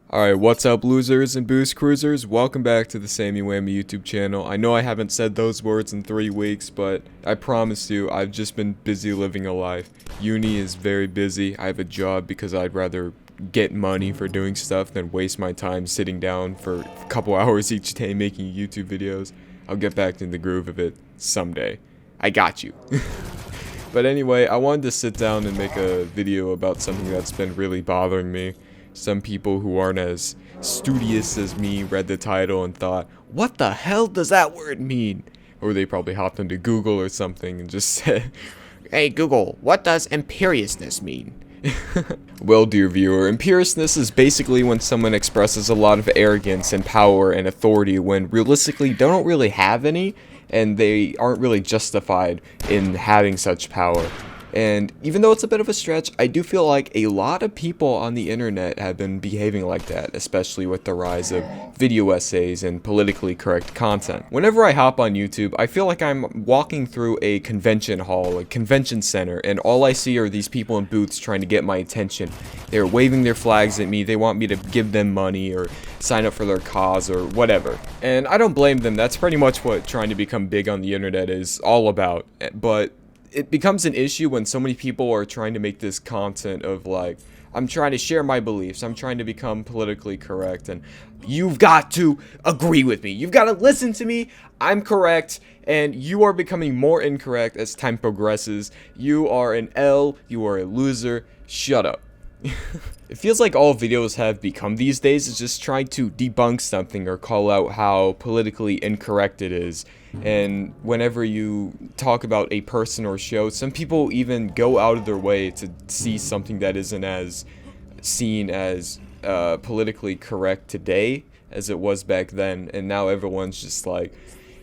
Alright, what's up losers and boost cruisers? Welcome back to the Sammy Whammy YouTube channel. I know I haven't said those words in 3 weeks, but I promise you, I've just been busy living a life. Uni is very busy. I have a job because I'd rather get money for doing stuff than waste my time sitting down for a couple hours each day making YouTube videos. I'll get back in the groove of it someday. I got you. But anyway, I wanted to sit down and make a video about something that's been really bothering me. Some people who aren't as studious as me read the title and thought, what the hell does that word mean? Or they probably hopped into Google or something and just said, hey Google, what does imperiousness mean? Well, dear viewer, imperiousness is basically when someone expresses a lot of arrogance and power and authority when realistically they don't really have any, and they aren't really justified in having such power. And even though it's a bit of a stretch, I do feel like a lot of people on the internet have been behaving like that, especially with the rise of video essays and politically correct content. Whenever I hop on YouTube, I feel like I'm walking through a convention hall, a convention center, and all I see are these people in booths trying to get my attention. They're waving their flags at me, they want me to give them money or sign up for their cause or whatever. And I don't blame them, that's pretty much what trying to become big on the internet is all about. But it becomes an issue when so many people are trying to make this content of like, I'm trying to share my beliefs, I'm trying to become politically correct, and you've got to agree with me, you've got to listen to me, I'm correct, and you are becoming more incorrect as time progresses. You are an L, you are a loser, shut up. It feels like all videos have become these days is just trying to debunk something or call out how politically incorrect it is. And whenever you talk about a person or show, some people even go out of their way to see something that isn't as seen as politically correct today as it was back then, and now everyone's just like,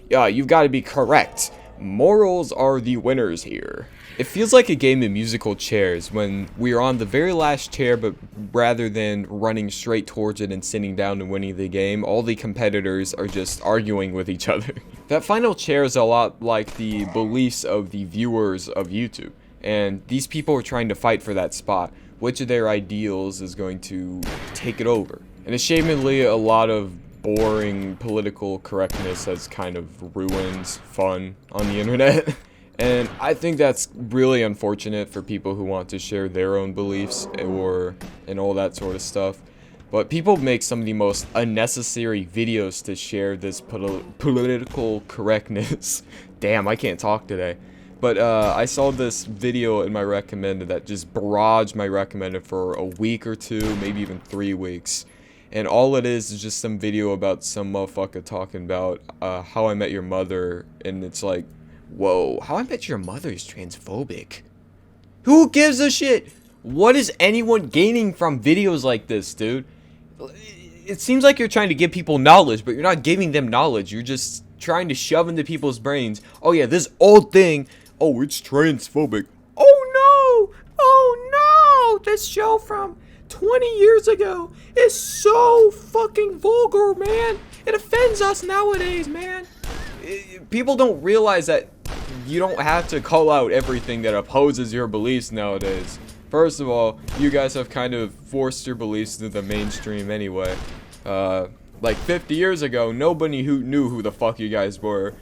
yeah, you've got to be correct. Morals are the winners here. It feels like a game of musical chairs when we're on the very last chair, but rather than running straight towards it and sitting down and winning the game, all the competitors are just arguing with each other. That final chair is a lot like the beliefs of the viewers of YouTube, and these people are trying to fight for that spot. Which of their ideals is going to take it over? And ashamedly, a lot of boring political correctness has kind of ruined fun on the internet. And I think that's really unfortunate for people who want to share their own beliefs and all that sort of stuff. But people make some of the most unnecessary videos to share this political correctness. Damn, I can't talk today. But I saw this video in my recommended that just barraged my recommended for a week or two, maybe even 3 weeks. And all it is just some video about some motherfucker talking about How I Met Your Mother, and it's like, whoa, How I Met Your Mother is transphobic. Who gives a shit? What is anyone gaining from videos like this, dude? It seems like you're trying to give people knowledge, but you're not giving them knowledge. You're just trying to shove into people's brains, oh yeah, this old thing, oh, it's transphobic. Oh no! Oh no! This show from 20 years ago is so fucking vulgar, man. It offends us nowadays, man. People don't realize that you don't have to call out everything that opposes your beliefs nowadays. First of all, you guys have kind of forced your beliefs into the mainstream anyway. Like 50 years ago, nobody knew who the fuck you guys were.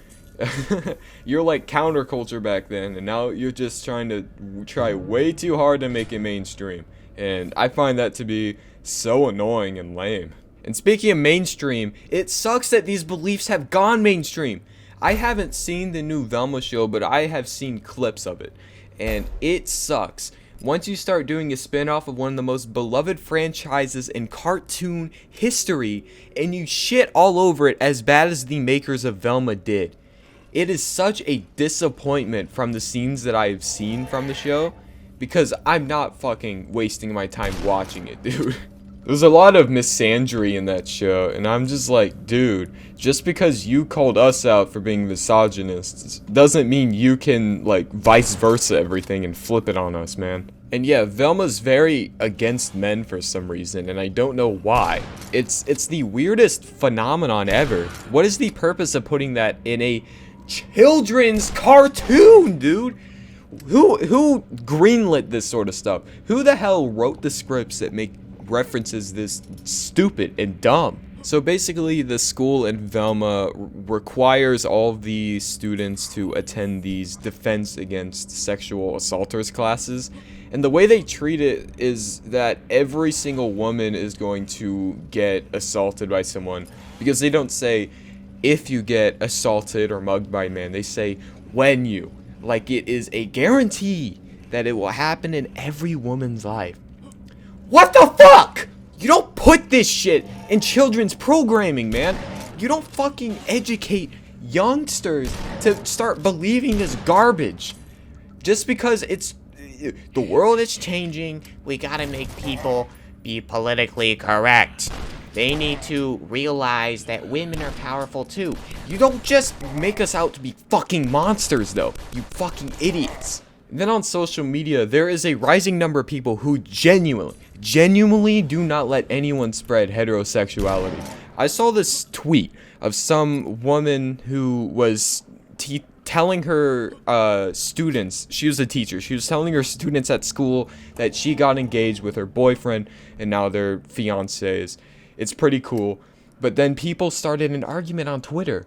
You're like counterculture back then, and now you're just trying to try way too hard to make it mainstream. And I find that to be so annoying and lame. And speaking of mainstream, it sucks that these beliefs have gone mainstream. I haven't seen the new Velma show, but I have seen clips of it. And it sucks. Once you start doing a spin-off of one of the most beloved franchises in cartoon history, and you shit all over it as bad as the makers of Velma did. It is such a disappointment from the scenes that I've seen from the show, because I'm not fucking wasting my time watching it, dude. There's a lot of misandry in that show, and I'm just like, dude, just because you called us out for being misogynists doesn't mean you can, like, vice versa everything and flip it on us, man. And yeah, Velma's very against men for some reason, and I don't know why. It's the weirdest phenomenon ever. What is the purpose of putting that in a children's cartoon, dude? Who greenlit this sort of stuff? Who the hell wrote the scripts that make references this stupid and dumb. So basically, the school in Velma requires all of the students to attend these defense against sexual assaulters classes. And the way they treat it is that every single woman is going to get assaulted by someone. Because they don't say, if you get assaulted or mugged by a man. They say, when you. Like it is a guarantee that it will happen in every woman's life. What the fuck? You don't put this shit in children's programming, man. You don't fucking educate youngsters to start believing this garbage. Just because the world is changing, we gotta make people be politically correct. They need to realize that women are powerful too. You don't just make us out to be fucking monsters though, you fucking idiots. And then on social media, there is a rising number of people who genuinely do not let anyone spread heterosexuality. I saw this tweet of some woman who was telling her students, she was a teacher, she was telling her students at school that she got engaged with her boyfriend and now they're fiancés. It's pretty cool. But then people started an argument on Twitter.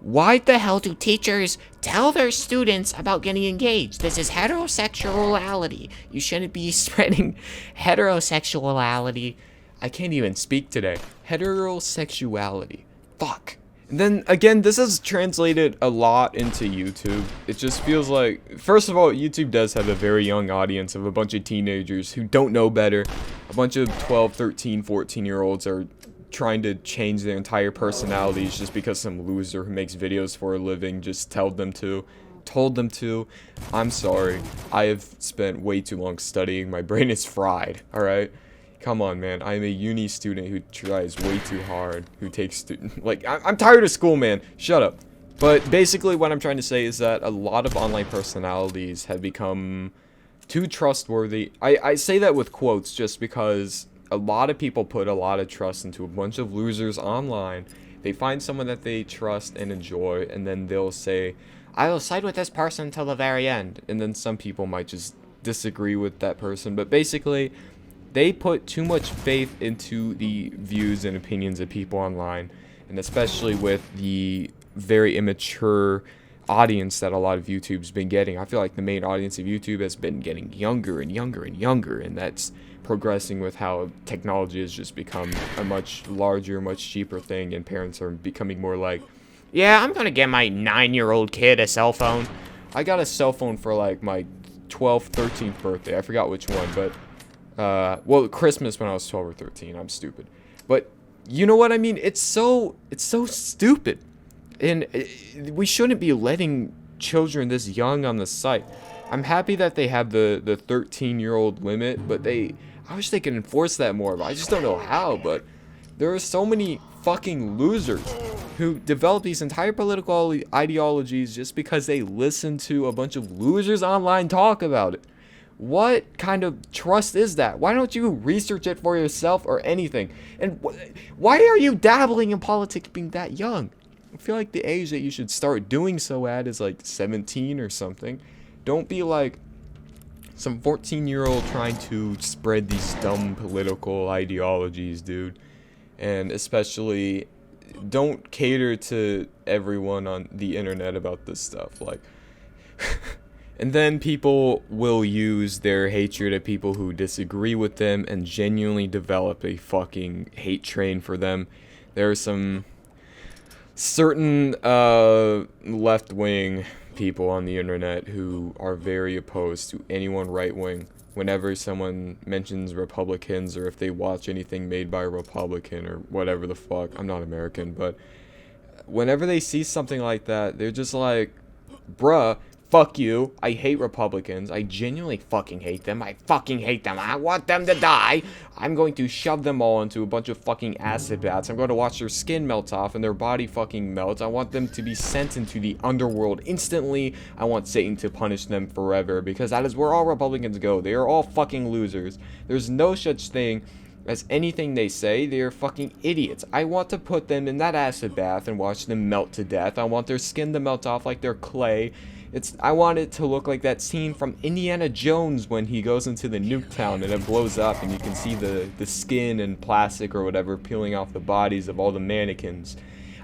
Why the hell do teachers tell their students about getting engaged? This is heterosexuality. You shouldn't be spreading heterosexuality. I can't even speak today. Heterosexuality. Fuck. And then again, this is translated a lot into YouTube. It just feels like, first of all, YouTube does have a very young audience of a bunch of teenagers who don't know better. A bunch of 12, 13, 14-year-olds are trying to change their entire personalities just because some loser who makes videos for a living just told them to. I'm sorry. I have spent way too long studying. My brain is fried, alright? Come on, man. I'm a uni student who tries way too hard, who takes I'm tired of school, man. Shut up. But basically what I'm trying to say is that a lot of online personalities have become too trustworthy. I say that with quotes just because a lot of people put a lot of trust into a bunch of losers online. They find someone that they trust and enjoy, and then they'll say, I will side with this person until the very end. And then some people might just disagree with that person. But basically, they put too much faith into the views and opinions of people online. And especially with the very immature audience that a lot of YouTube's been getting. I feel like the main audience of YouTube has been getting younger and younger and younger. And that's progressing with how technology has just become a much larger, much cheaper thing, and parents are becoming more like, yeah, I'm gonna get my 9-year-old kid a cell phone. I got a cell phone for like my 12th, 13th birthday. I forgot which one, but well, Christmas when I was 12 or 13. I'm stupid, but you know what I mean. It's so stupid, and we shouldn't be letting children this young on the site. I'm happy that they have the 13-year-old limit, but I wish they could enforce that more, but I just don't know how. But there are so many fucking losers who develop these entire political ideologies just because they listen to a bunch of losers online talk about it. What kind of trust is that? Why don't you research it for yourself or anything? And why are you dabbling in politics being that young? I feel like the age that you should start doing so at is like 17 or something. Don't be like some 14-year-old trying to spread these dumb political ideologies, dude. And especially, don't cater to everyone on the internet about this stuff. Like, and then people will use their hatred of people who disagree with them and genuinely develop a fucking hate train for them. There are some certain left-wing people on the internet who are very opposed to anyone right-wing. Whenever someone mentions Republicans, or if they watch anything made by a Republican or whatever the fuck, I'm not American, but whenever they see something like that, they're just like, bruh, fuck you. I hate Republicans. I genuinely fucking hate them. I fucking hate them. I want them to die. I'm going to shove them all into a bunch of fucking acid baths. I'm going to watch their skin melt off and their body fucking melt. I want them to be sent into the underworld instantly. I want Satan to punish them forever, because that is where all Republicans go. They are all fucking losers. There's no such thing as anything they say. They are fucking idiots. I want to put them in that acid bath and watch them melt to death. I want their skin to melt off like they're clay. I want it to look like that scene from Indiana Jones when he goes into the nuke town and it blows up and you can see the skin and plastic or whatever peeling off the bodies of all the mannequins.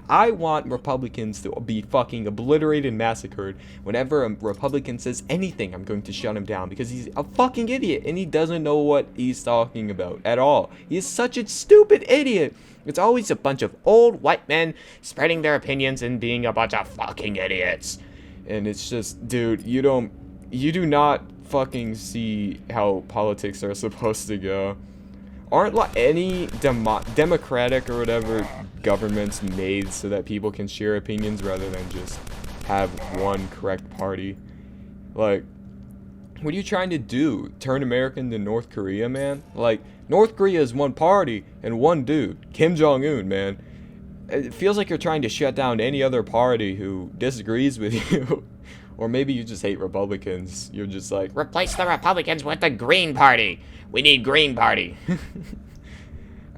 I want Republicans to be fucking obliterated and massacred. Whenever a Republican says anything, I'm going to shut him down because he's a fucking idiot and he doesn't know what he's talking about at all. He is such a stupid idiot. It's always a bunch of old white men spreading their opinions and being a bunch of fucking idiots. And it's just, dude, you do not fucking see how politics are supposed to go. Aren't like any democratic or whatever governments made so that people can share opinions rather than just have one correct party? Like, what are you trying to do? Turn America into North Korea, man? Like, North Korea is one party and one dude, Kim Jong-un, man. It feels like you're trying to shut down any other party who disagrees with you. Or maybe you just hate Republicans. You're just like, replace the Republicans with the Green Party. We need Green Party.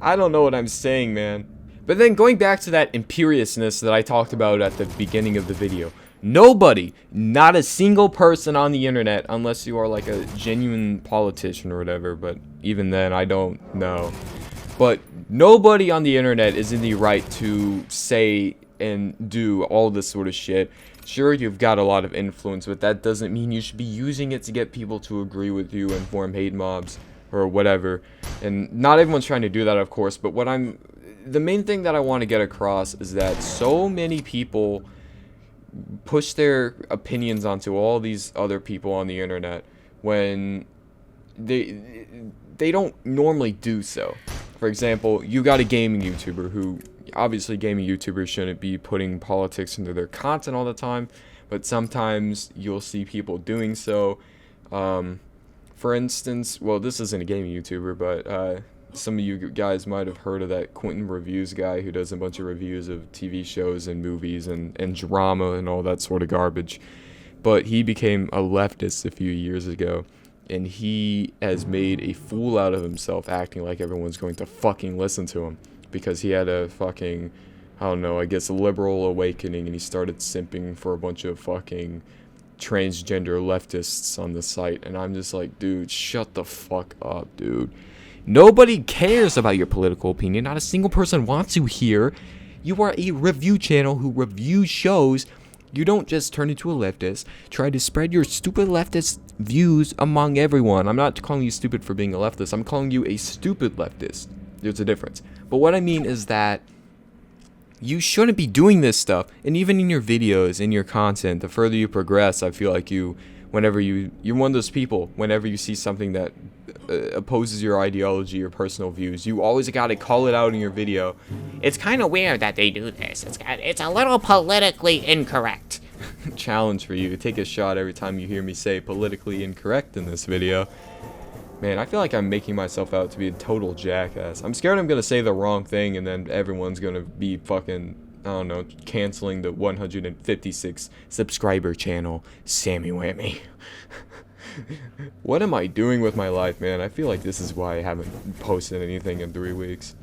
I don't know what I'm saying, man. But then going back to that imperiousness that I talked about at the beginning of the video. Nobody, not a single person on the internet, unless you are like a genuine politician or whatever, but even then, I don't know. But nobody on the internet is in the right to say and do all this sort of shit. Sure, you've got a lot of influence, but that doesn't mean you should be using it to get people to agree with you and form hate mobs or whatever. And not everyone's trying to do that, of course, but the main thing that I want to get across is that so many people push their opinions onto all these other people on the internet when they don't normally do so. For example, you got a gaming YouTuber who, obviously gaming YouTubers shouldn't be putting politics into their content all the time, but sometimes you'll see people doing so. For instance, well, this isn't a gaming YouTuber, but some of you guys might have heard of that Quentin Reviews guy who does a bunch of reviews of TV shows and movies and drama and all that sort of garbage. But he became a leftist a few years ago. And he has made a fool out of himself acting like everyone's going to fucking listen to him. Because he had a fucking, I don't know, I guess a liberal awakening. And he started simping for a bunch of fucking transgender leftists on the site. And I'm just like, dude, shut the fuck up, dude. Nobody cares about your political opinion. Not a single person wants to hear. You are a review channel who reviews shows. You don't just turn into a leftist, try to spread your stupid leftist views among everyone. I'm not calling you stupid for being a leftist. I'm calling you a stupid leftist. There's a difference. But what I mean is that you shouldn't be doing this stuff. And even in your videos, in your content, the further you progress, I feel like you're one of those people, whenever you see something that opposes your ideology or personal views, you always gotta call it out in your video. It's kind of weird that they do this. It's a little politically incorrect. Challenge for you. Take a shot every time you hear me say politically incorrect in this video. Man, I feel like I'm making myself out to be a total jackass. I'm scared I'm gonna say the wrong thing and then everyone's gonna be fucking, I don't know, canceling the 156 subscriber channel, Sammy Whammy. What am I doing with my life, man? I feel like this is why I haven't posted anything in 3 weeks.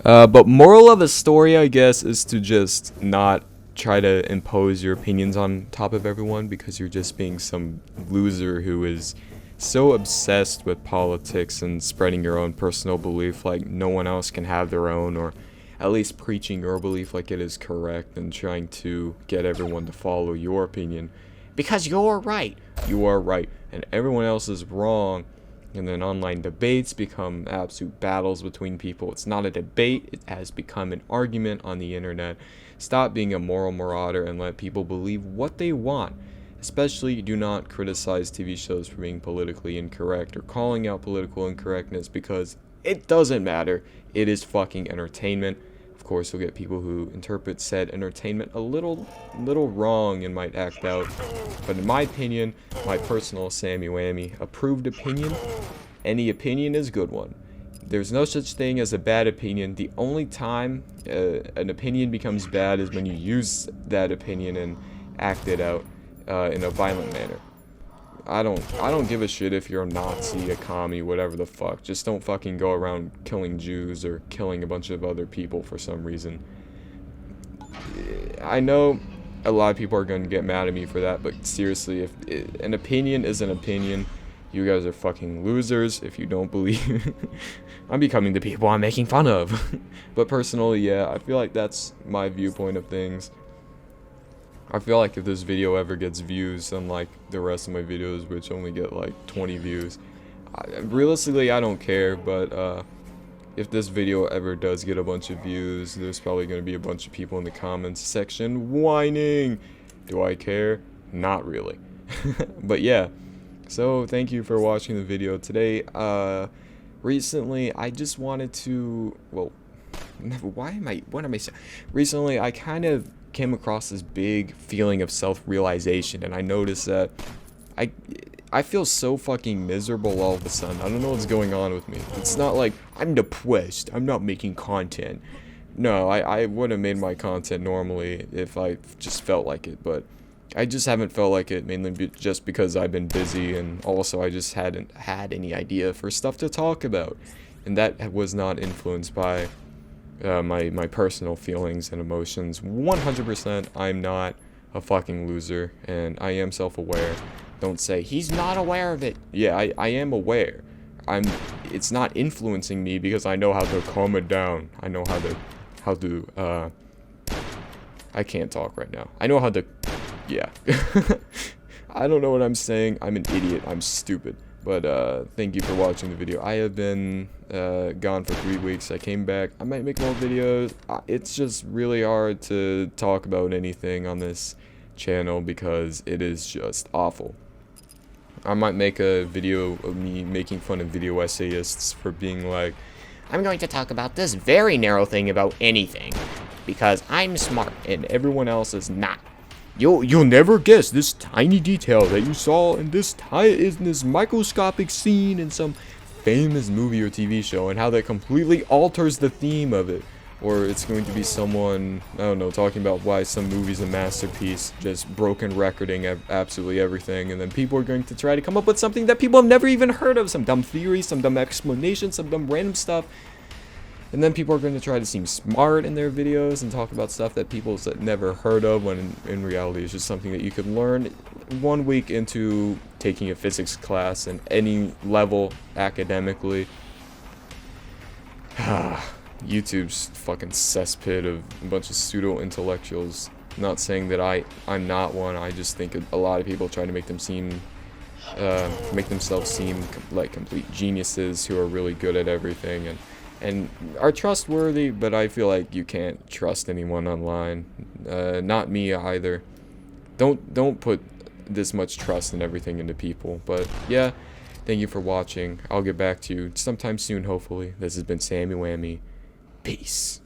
But moral of the story, I guess, is to just not try to impose your opinions on top of everyone because you're just being some loser who is so obsessed with politics and spreading your own personal belief like no one else can have their own, or at least preaching your belief like it is correct and trying to get everyone to follow your opinion because you're right. You are right and everyone else is wrong. And then online debates become absolute battles between people. It's not a debate, it has become an argument on the internet. Stop being a moral marauder and let people believe what they want. Especially, do not criticize TV shows for being politically incorrect or calling out political incorrectness because it doesn't matter. It is fucking entertainment. Of course, you'll get people who interpret said entertainment a little wrong and might act out. But in my opinion, my personal Sammy Whammy approved opinion, any opinion is a good one. There's no such thing as a bad opinion. The only time an opinion becomes bad is when you use that opinion and act it out in a violent manner. I don't give a shit if you're a Nazi, a commie, whatever the fuck. Just don't fucking go around killing Jews or killing a bunch of other people for some reason. I know a lot of people are going to get mad at me for that, but seriously, if an opinion is an opinion, you guys are fucking losers if you don't believe. I'm becoming the people I'm making fun of. But personally, yeah, I feel like that's my viewpoint of things. I feel like if this video ever gets views, unlike the rest of my videos, which only get like 20 views, realistically, I don't care, but if this video ever does get a bunch of views, there's probably going to be a bunch of people in the comments section whining. Do I care? Not really. But yeah, so thank you for watching the video today. Recently, I just wanted to, well, what am I saying? Recently, I kind of came across this big feeling of self-realization, and I noticed that I feel so fucking miserable all of a sudden. I don't know what's going on with me. It's not like I'm depressed, I'm not making content. No, I would have made my content normally if I just felt like it, but I just haven't felt like it, mainly just because I've been busy, and also I just hadn't had any idea for stuff to talk about, and that was not influenced by my personal feelings and emotions. 100%, I'm not a fucking loser, and I am self-aware. Don't say he's not aware of it. Yeah, I am aware. It's not influencing me because I know how to calm it down. I know how to I can't talk right now. I know how to, yeah. I don't know what I'm saying. I'm an idiot. I'm stupid. But thank you for watching the video. I have been gone for 3 weeks. I came back. I might make more videos. It's just really hard to talk about anything on this channel because it is just awful. I might make a video of me making fun of video essayists for being like, I'm going to talk about this very narrow thing about anything because I'm smart and everyone else is not. You'll never guess this tiny detail that you saw in this microscopic scene in some famous movie or TV show, and how that completely alters the theme of it. Or it's going to be someone, I don't know, talking about why some movie's a masterpiece, just broken recording absolutely everything, and then people are going to try to come up with something that people have never even heard of, some dumb theory, some dumb explanation, some dumb random stuff. And then people are going to try to seem smart in their videos and talk about stuff that people have never heard of, when in reality it's just something that you could learn 1 week into taking a physics class in any level academically. YouTube's fucking cesspit of a bunch of pseudo-intellectuals. Not saying that I'm not one. I just think a lot of people try to make themselves seem like complete geniuses who are really good at everything and are trustworthy, but I feel like you can't trust anyone online. Not me either. Don't put this much trust in everything into people. But yeah, thank you for watching. I'll get back to you sometime soon, hopefully. This has been Sammy Whammy. Peace.